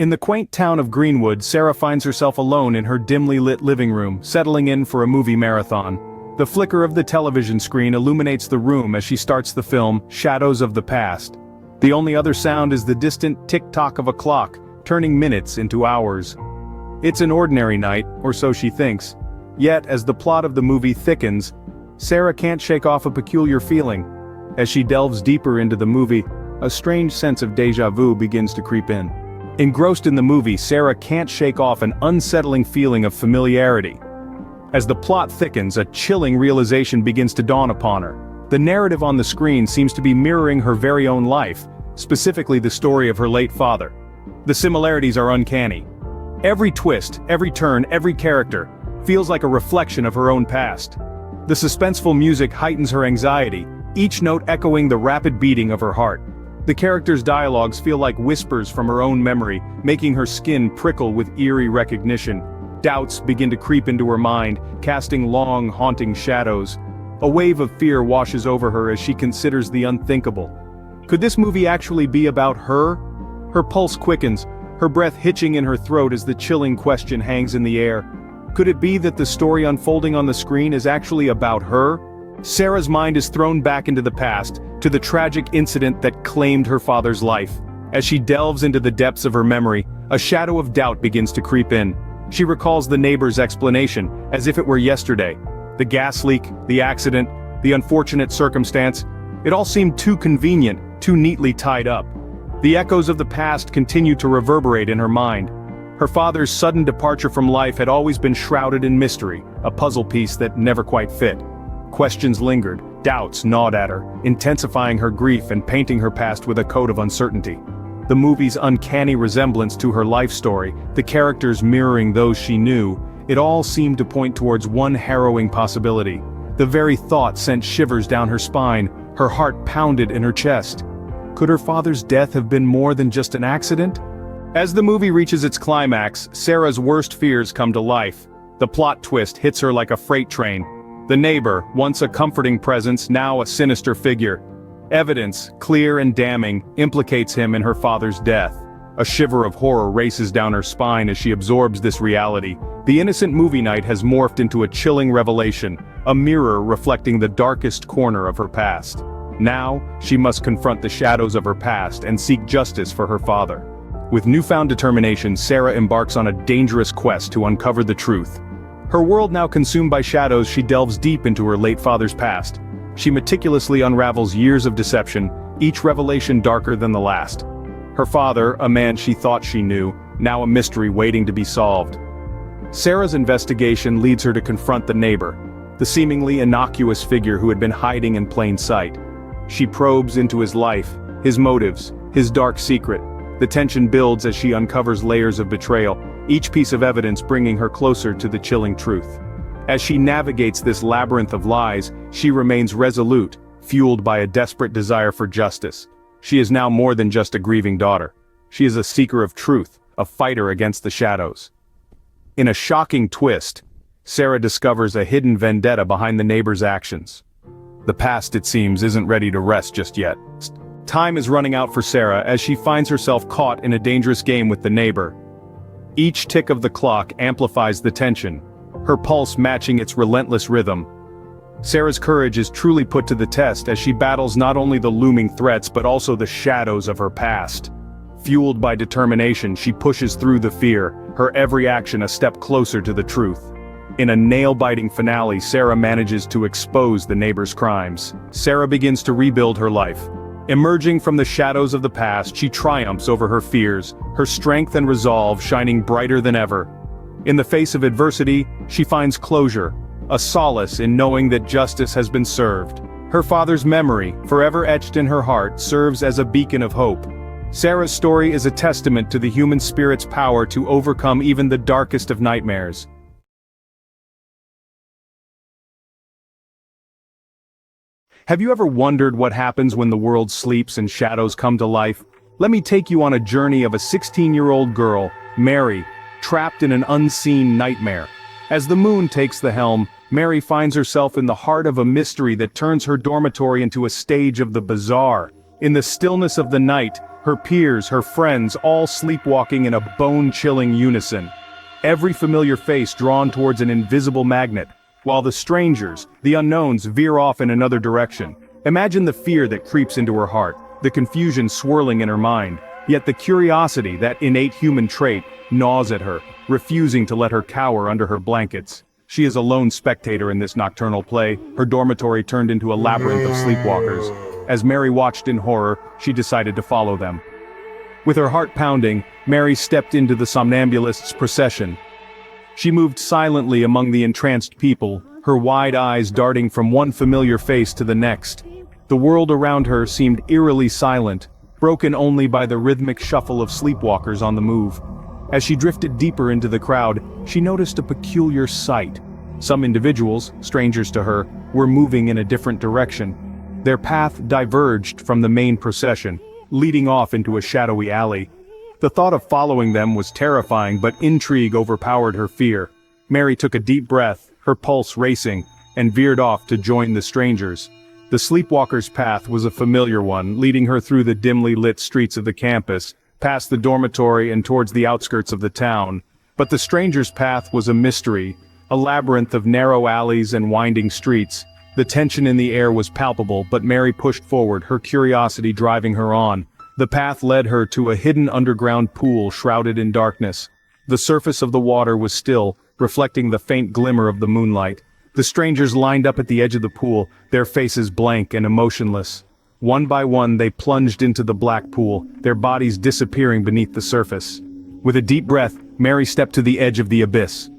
In the quaint town of Greenwood, Sarah finds herself alone in her dimly lit living room, settling in for a movie marathon. The flicker of the television screen illuminates the room as she starts the film, Shadows of the Past. The only other sound is the distant tick-tock of a clock, turning minutes into hours. It's an ordinary night, or so she thinks. Yet, as the plot of the movie thickens, Sarah can't shake off a peculiar feeling. As she delves deeper into the movie, a strange sense of déjà vu begins to creep in. Engrossed in the movie, Sarah can't shake off an unsettling feeling of familiarity. As the plot thickens, a chilling realization begins to dawn upon her. The narrative on the screen seems to be mirroring her very own life, specifically the story of her late father. The similarities are uncanny. Every twist, every turn, every character feels like a reflection of her own past. The suspenseful music heightens her anxiety, each note echoing the rapid beating of her heart. The characters' dialogues feel like whispers from her own memory, making her skin prickle with eerie recognition. Doubts begin to creep into her mind, casting long, haunting shadows. A wave of fear washes over her as she considers the unthinkable. Could this movie actually be about her? Her pulse quickens, her breath hitching in her throat as the chilling question hangs in the air. Could it be that the story unfolding on the screen is actually about her? Sarah's mind is thrown back into the past, to the tragic incident that claimed her father's life. As she delves into the depths of her memory, a shadow of doubt begins to creep in. She recalls the neighbor's explanation, as if it were yesterday. The gas leak, the accident, the unfortunate circumstance, it all seemed too convenient, too neatly tied up. The echoes of the past continued to reverberate in her mind. Her father's sudden departure from life had always been shrouded in mystery, a puzzle piece that never quite fit. Questions lingered, doubts gnawed at her, intensifying her grief and painting her past with a coat of uncertainty. The movie's uncanny resemblance to her life story, the characters mirroring those she knew, it all seemed to point towards one harrowing possibility. The very thought sent shivers down her spine, her heart pounded in her chest. Could her father's death have been more than just an accident? As the movie reaches its climax, Sarah's worst fears come to life. The plot twist hits her like a freight train. The neighbor, once a comforting presence, now a sinister figure. Evidence, clear and damning, implicates him in her father's death. A shiver of horror races down her spine as she absorbs this reality. The innocent movie night has morphed into a chilling revelation, a mirror reflecting the darkest corner of her past. Now, she must confront the shadows of her past and seek justice for her father. With newfound determination, Sarah embarks on a dangerous quest to uncover the truth. Her world now consumed by shadows, she delves deep into her late father's past. She meticulously unravels years of deception, each revelation darker than the last. Her father, a man she thought she knew, now a mystery waiting to be solved. Sarah's investigation leads her to confront the neighbor, the seemingly innocuous figure who had been hiding in plain sight. She probes into his life, his motives, his dark secret. The tension builds as she uncovers layers of betrayal, each piece of evidence bringing her closer to the chilling truth. As she navigates this labyrinth of lies, she remains resolute, fueled by a desperate desire for justice. She is now more than just a grieving daughter. She is a seeker of truth, a fighter against the shadows. In a shocking twist, Sarah discovers a hidden vendetta behind the neighbor's actions. The past, it seems, isn't ready to rest just yet. Time is running out for Sarah as she finds herself caught in a dangerous game with the neighbor. Each tick of the clock amplifies the tension, her pulse matching its relentless rhythm. Sarah's courage is truly put to the test as she battles not only the looming threats but also the shadows of her past. Fueled by determination, she pushes through the fear, her every action a step closer to the truth. In a nail-biting finale, Sarah manages to expose the neighbor's crimes. Sarah begins to rebuild her life. Emerging from the shadows of the past, she triumphs over her fears, her strength and resolve shining brighter than ever. In the face of adversity, she finds closure, a solace in knowing that justice has been served. Her father's memory, forever etched in her heart, serves as a beacon of hope. Sarah's story is a testament to the human spirit's power to overcome even the darkest of nightmares. Have you ever wondered what happens when the world sleeps and shadows come to life? Let me take you on a journey of a 16-year-old girl, Mary, trapped in an unseen nightmare. As the moon takes the helm, Mary finds herself in the heart of a mystery that turns her dormitory into a stage of the bizarre. In the stillness of the night, her peers, her friends, all sleepwalking in a bone-chilling unison. Every familiar face drawn towards an invisible magnet, while the strangers, the unknowns, veer off in another direction. Imagine the fear that creeps into her heart, the confusion swirling in her mind, yet the curiosity, that innate human trait, gnaws at her, refusing to let her cower under her blankets. She is a lone spectator in this nocturnal play, her dormitory turned into a labyrinth of sleepwalkers. As Mary watched in horror, she decided to follow them. With her heart pounding, Mary stepped into the somnambulists' procession. She moved silently among the entranced people, her wide eyes darting from one familiar face to the next. The world around her seemed eerily silent, broken only by the rhythmic shuffle of sleepwalkers on the move. As she drifted deeper into the crowd, she noticed a peculiar sight. Some individuals, strangers to her, were moving in a different direction. Their path diverged from the main procession, leading off into a shadowy alley. The thought of following them was terrifying, but intrigue overpowered her fear. Mary took a deep breath, her pulse racing, and veered off to join the strangers. The sleepwalker's path was a familiar one, leading her through the dimly lit streets of the campus, past the dormitory and towards the outskirts of the town. But the stranger's path was a mystery, a labyrinth of narrow alleys and winding streets. The tension in the air was palpable, but Mary pushed forward, her curiosity driving her on. The path led her to a hidden underground pool shrouded in darkness. The surface of the water was still, reflecting the faint glimmer of the moonlight. The strangers lined up at the edge of the pool, their faces blank and emotionless. One by one they plunged into the black pool, their bodies disappearing beneath the surface. With a deep breath, Mary stepped to the edge of the abyss.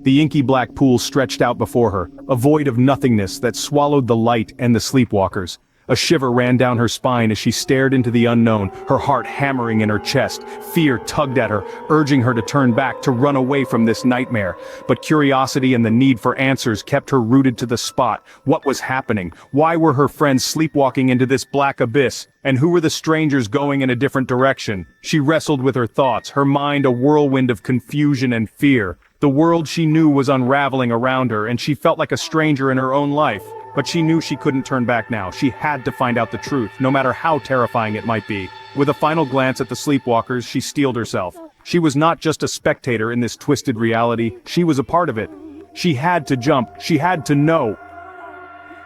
The inky black pool stretched out before her, a void of nothingness that swallowed the light and the sleepwalkers. A shiver ran down her spine as she stared into the unknown, her heart hammering in her chest. Fear tugged at her, urging her to turn back, to run away from this nightmare. But curiosity and the need for answers kept her rooted to the spot. What was happening? Why were her friends sleepwalking into this black abyss? And who were the strangers going in a different direction? She wrestled with her thoughts, her mind a whirlwind of confusion and fear. The world she knew was unraveling around her, and she felt like a stranger in her own life. But she knew she couldn't turn back now. She had to find out the truth, no matter how terrifying it might be. With a final glance at the sleepwalkers, she steeled herself. She was not just a spectator in this twisted reality, she was a part of it. She had to jump, she had to know.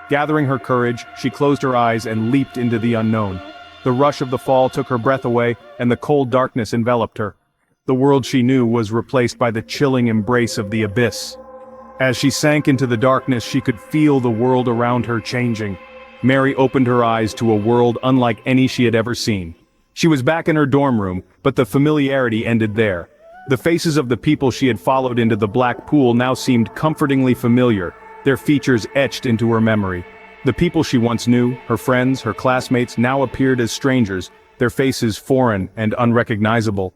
Gathering her courage, she closed her eyes and leaped into the unknown. The rush of the fall took her breath away, and the cold darkness enveloped her. The world she knew was replaced by the chilling embrace of the abyss. As she sank into the darkness, she could feel the world around her changing. Mary opened her eyes to a world unlike any she had ever seen. She was back in her dorm room, but the familiarity ended there. The faces of the people she had followed into the black pool now seemed comfortingly familiar, their features etched into her memory. The people she once knew, her friends, her classmates, now appeared as strangers, their faces foreign and unrecognizable.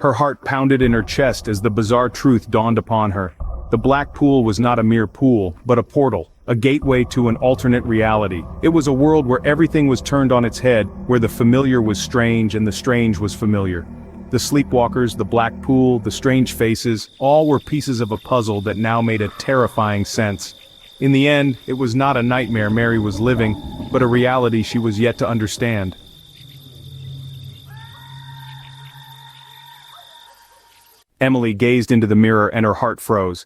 Her heart pounded in her chest as the bizarre truth dawned upon her. The black pool was not a mere pool, but a portal, a gateway to an alternate reality. It was a world where everything was turned on its head, where the familiar was strange and the strange was familiar. The sleepwalkers, the black pool, the strange faces, all were pieces of a puzzle that now made a terrifying sense. In the end, it was not a nightmare Mary was living, but a reality she was yet to understand. Emily gazed into the mirror and her heart froze.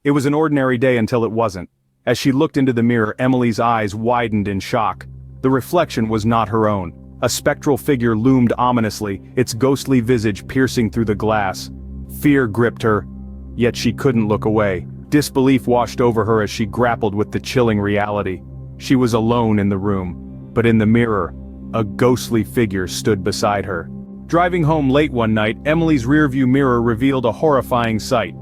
It was an ordinary day until it wasn't. As she looked into the mirror, Emily's eyes widened in shock. The reflection was not her own. A spectral figure loomed ominously, its ghostly visage piercing through the glass. Fear gripped her, yet she couldn't look away. Disbelief washed over her as she grappled with the chilling reality. She was alone in the room, but in the mirror, a ghostly figure stood beside her. Driving home late one night, Emily's rearview mirror revealed a horrifying sight.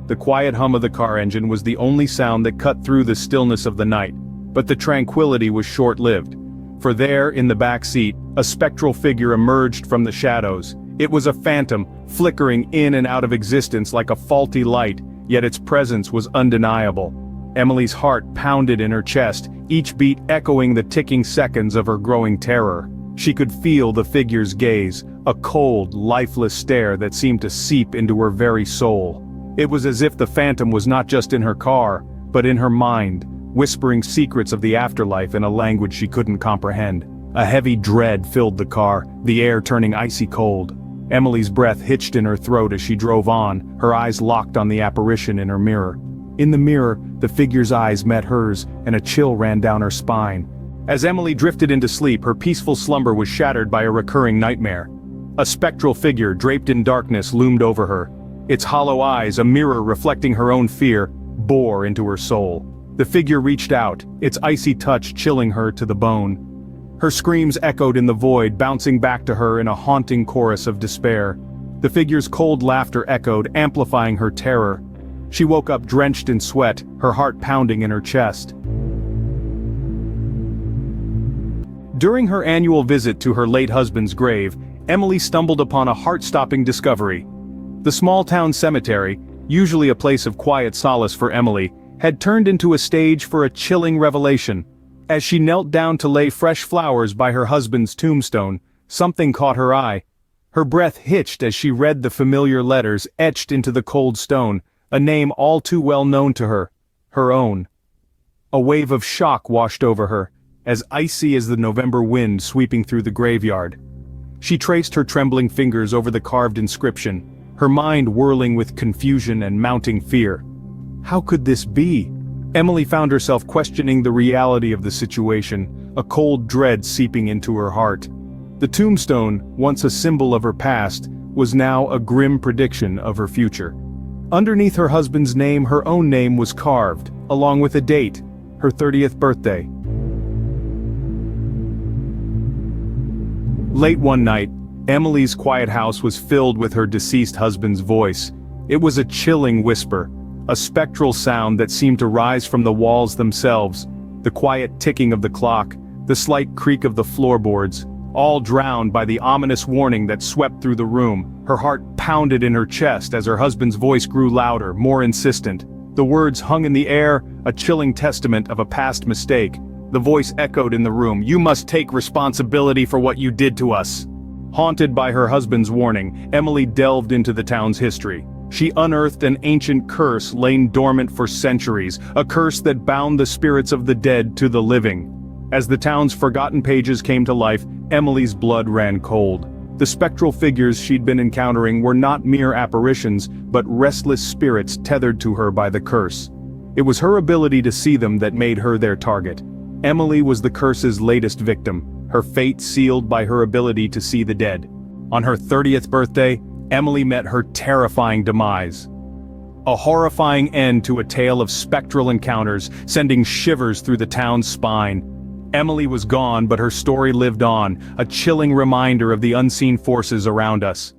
The quiet hum of the car engine was the only sound that cut through the stillness of the night, but the tranquility was short-lived. For there, in the back seat, a spectral figure emerged from the shadows. It was a phantom, flickering in and out of existence like a faulty light, yet its presence was undeniable. Emily's heart pounded in her chest, each beat echoing the ticking seconds of her growing terror. She could feel the figure's gaze, a cold, lifeless stare that seemed to seep into her very soul. It was as if the phantom was not just in her car, but in her mind, whispering secrets of the afterlife in a language she couldn't comprehend. A heavy dread filled the car, the air turning icy cold. Emily's breath hitched in her throat as she drove on, her eyes locked on the apparition in her mirror. In the mirror, the figure's eyes met hers, and a chill ran down her spine. As Emily drifted into sleep, her peaceful slumber was shattered by a recurring nightmare. A spectral figure draped in darkness loomed over her. Its hollow eyes, a mirror reflecting her own fear, bore into her soul. The figure reached out, its icy touch chilling her to the bone. Her screams echoed in the void, bouncing back to her in a haunting chorus of despair. The figure's cold laughter echoed, amplifying her terror. She woke up drenched in sweat, her heart pounding in her chest. During her annual visit to her late husband's grave, Emily stumbled upon a heart-stopping discovery. The small-town cemetery, usually a place of quiet solace for Emily, had turned into a stage for a chilling revelation. As she knelt down to lay fresh flowers by her husband's tombstone, something caught her eye. Her breath hitched as she read the familiar letters etched into the cold stone, a name all too well known to her, her own. A wave of shock washed over her, as icy as the November wind sweeping through the graveyard. She traced her trembling fingers over the carved inscription, her mind whirling with confusion and mounting fear. How could this be? Emily found herself questioning the reality of the situation, a cold dread seeping into her heart. The tombstone, once a symbol of her past, was now a grim prediction of her future. Underneath her husband's name, her own name was carved, along with a date, her 30th birthday. Late one night, Emily's quiet house was filled with her deceased husband's voice. It was a chilling whisper, a spectral sound that seemed to rise from the walls themselves, the quiet ticking of the clock, the slight creak of the floorboards, all drowned by the ominous warning that swept through the room. Her heart pounded in her chest as her husband's voice grew louder, more insistent. The words hung in the air, a chilling testament of a past mistake. The voice echoed in the room, "You must take responsibility for what you did to us." Haunted by her husband's warning, Emily delved into the town's history. She unearthed an ancient curse lain dormant for centuries, a curse that bound the spirits of the dead to the living. As the town's forgotten pages came to life, Emily's blood ran cold. The spectral figures she'd been encountering were not mere apparitions, but restless spirits tethered to her by the curse. It was her ability to see them that made her their target. Emily was the curse's latest victim, her fate sealed by her ability to see the dead. On her 30th birthday, Emily met her terrifying demise. A horrifying end to a tale of spectral encounters, sending shivers through the town's spine. Emily was gone, but her story lived on, a chilling reminder of the unseen forces around us.